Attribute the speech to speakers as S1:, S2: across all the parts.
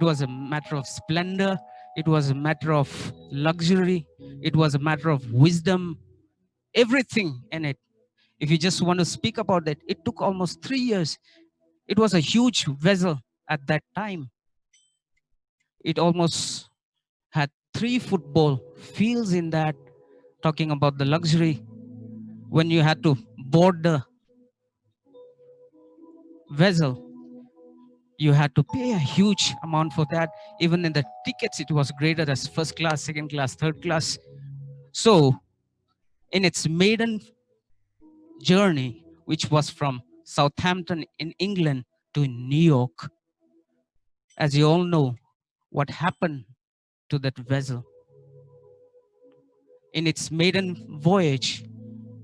S1: It was a matter of splendor. It was a matter of luxury. It was a matter of wisdom. Everything in it. If you just want to speak about that, it took almost 3 years. It was a huge vessel at that time. It almost had 3 football fields in that, talking about the luxury. When you had to board the vessel, you had to pay a huge amount for that. Even in the tickets, it was graded as first class, second class, third class. So, in its maiden journey, which was from Southampton in England to New York, as you all know, what happened to that vessel. In its maiden voyage,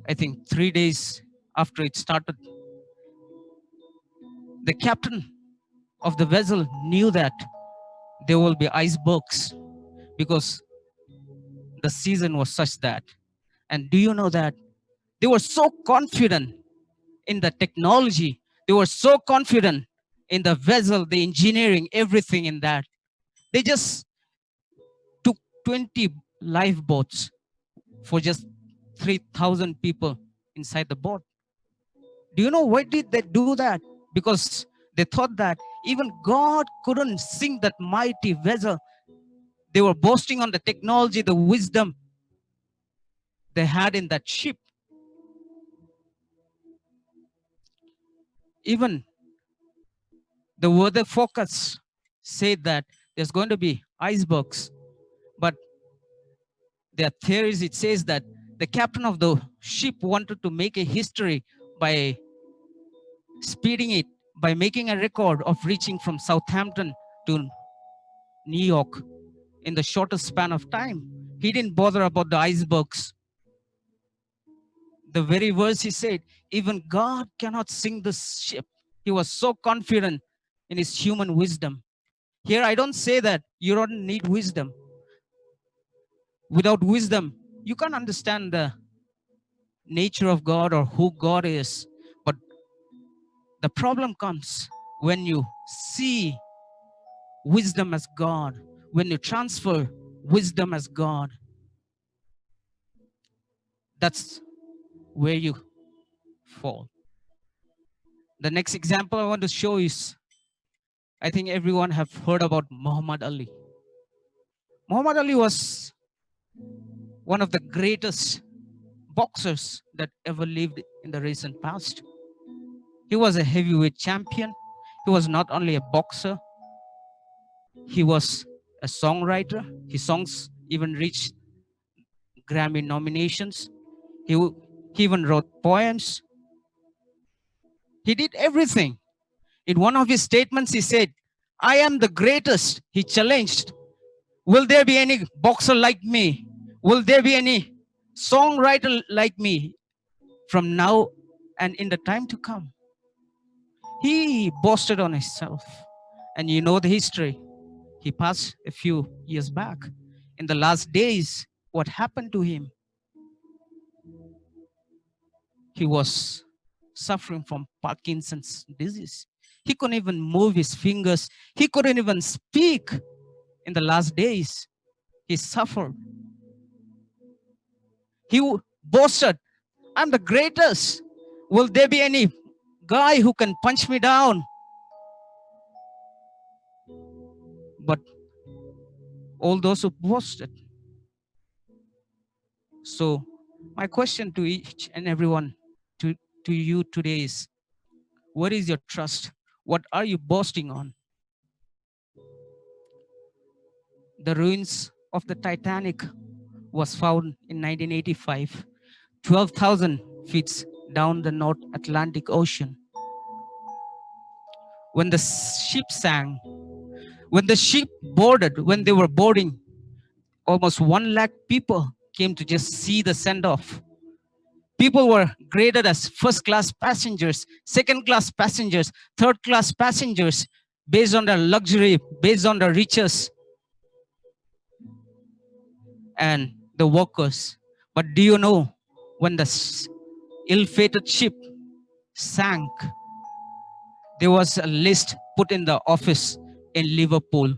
S1: I think 3 days after it started, the captain of the vessel knew that there will be icebergs because the season was such that. And do you know that they were so confident in the technology, they were so confident in the vessel, the engineering, everything in that. They just took 20 lifeboats for just 3,000 people inside the boat. Do you know why did they do that? Because they thought that even God couldn't sink that mighty vessel. They were boasting on the technology, the wisdom they had in that ship. Even the weather forecast said that there's going to be icebergs, but their theories, it says that the captain of the ship wanted to make a history by speeding it, by making a record of reaching from Southampton to New York in the shortest span of time. He didn't bother about the icebergs. The very verse he said, even God cannot sink this ship. He was so confident in his human wisdom. Here, I don't say that you don't need wisdom. Without wisdom, you can't understand the nature of God or who God is. But the problem comes when you see wisdom as God, when you transfer wisdom as God. That's where you fall. The next example I want to show is, I think everyone have heard about Muhammad Ali. Muhammad Ali was one of the greatest boxers that ever lived in the recent past. He was a heavyweight champion. He was not only a boxer, he was a songwriter. His songs even reached Grammy nominations. He, he even wrote poems. He did everything. In one of his statements, he said, I am the greatest. He challenged. Will there be any boxer like me? Will there be any songwriter like me from now and in the time to come? He boasted on himself. And you know the history. He passed a few years back. In the last days, what happened to him? He was suffering from Parkinson's disease. He couldn't even move his fingers. He couldn't even speak in the last days. He suffered. He boasted, I'm the greatest. Will there be any guy who can punch me down? But all those who boasted. So my question to each and everyone, to you today is, what is your trust? What are you boasting on? The ruins of the Titanic was found in 1985, 12,000 feet down the North Atlantic Ocean. When the ship sank, when the ship boarded, when they were boarding, almost 1 lakh people came to just see the send-off. People were graded as first-class passengers, second-class passengers, third-class passengers, based on their luxury, based on their riches, and the workers. But do you know, when the ill-fated ship sank, there was a list put in the office in Liverpool.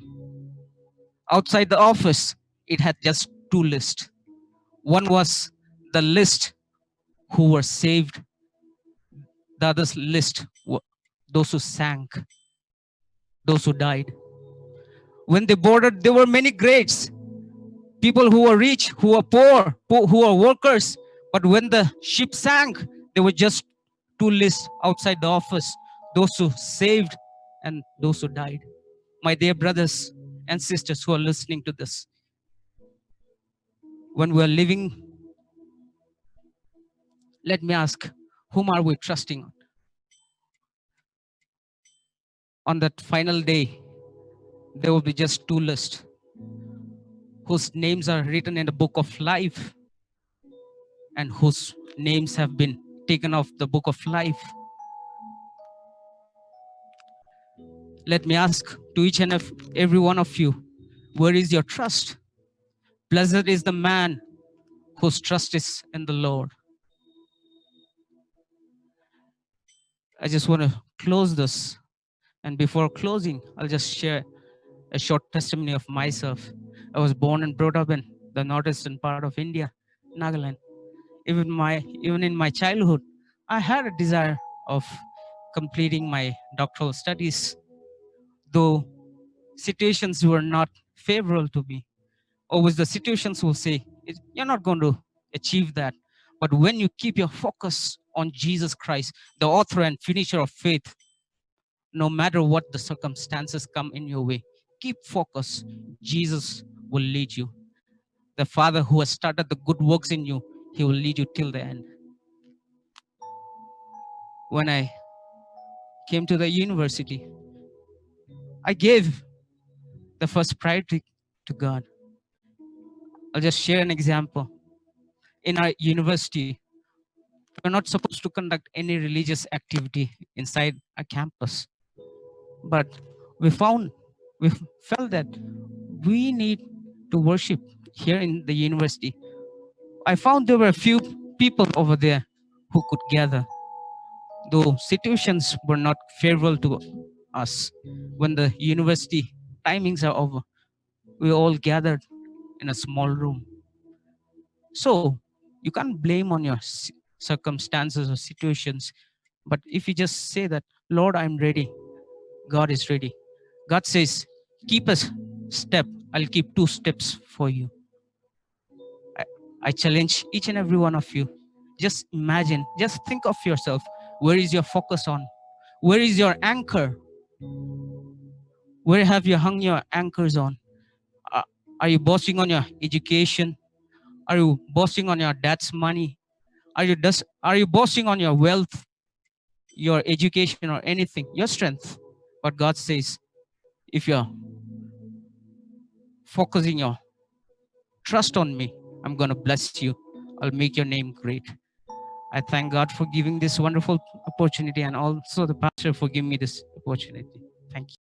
S1: Outside the office, it had just two lists. One was the list who were saved, the other's list were those who sank, those who died. When they boarded, there were many grades, people who were rich, who were poor, who were workers. But when the ship sank, there were just two lists outside the office, those who saved and those who died. My dear brothers and sisters who are listening to this, when we are living, let me ask, whom are we trusting on? On that final day, there will be just two lists whose names are written in the book of life and whose names have been taken off the book of life. Let me ask to each and every one of you, where is your trust? Blessed is the man whose trust is in the Lord. I just want to close this. And before closing, I'll just share a short testimony of myself. I was born and brought up in the northeastern part of India, Nagaland. Even in my childhood, I had a desire of completing my doctoral studies, though situations were not favorable to me. Always the situations will say, you're not going to achieve that. But when you keep your focus on Jesus Christ, the author and finisher of faith, no matter what the circumstances come in your way, keep focus. Jesus will lead you. The Father who has started the good works in you, he will lead you till the end. When I came to the university, I gave the first priority to God. I'll just share an example. In our university, we're not supposed to conduct any religious activity inside a campus. But we found, we felt that we need to worship here in the university. I found there were a few people over there who could gather, though situations were not favorable to us. When the university timings are over, we all gathered in a small room. So you can't blame on your circumstances or situations. But if you just say that, Lord, I'm ready, God is ready. God says, keep a step, I'll keep two steps for you. I, I challenge each and every one of you. Just imagine, just think of yourself. Where is your focus on? Where is your anchor? Where have you hung your anchors on? Uh, are you boasting on your education? Are you boasting on your dad's money? Are you boasting on your wealth, your education, or anything, your strength? But God says, if you're focusing your trust on me, I'm going to bless you. I'll make your name great. I thank God for giving this wonderful opportunity, and also the pastor for giving me this opportunity. Thank you.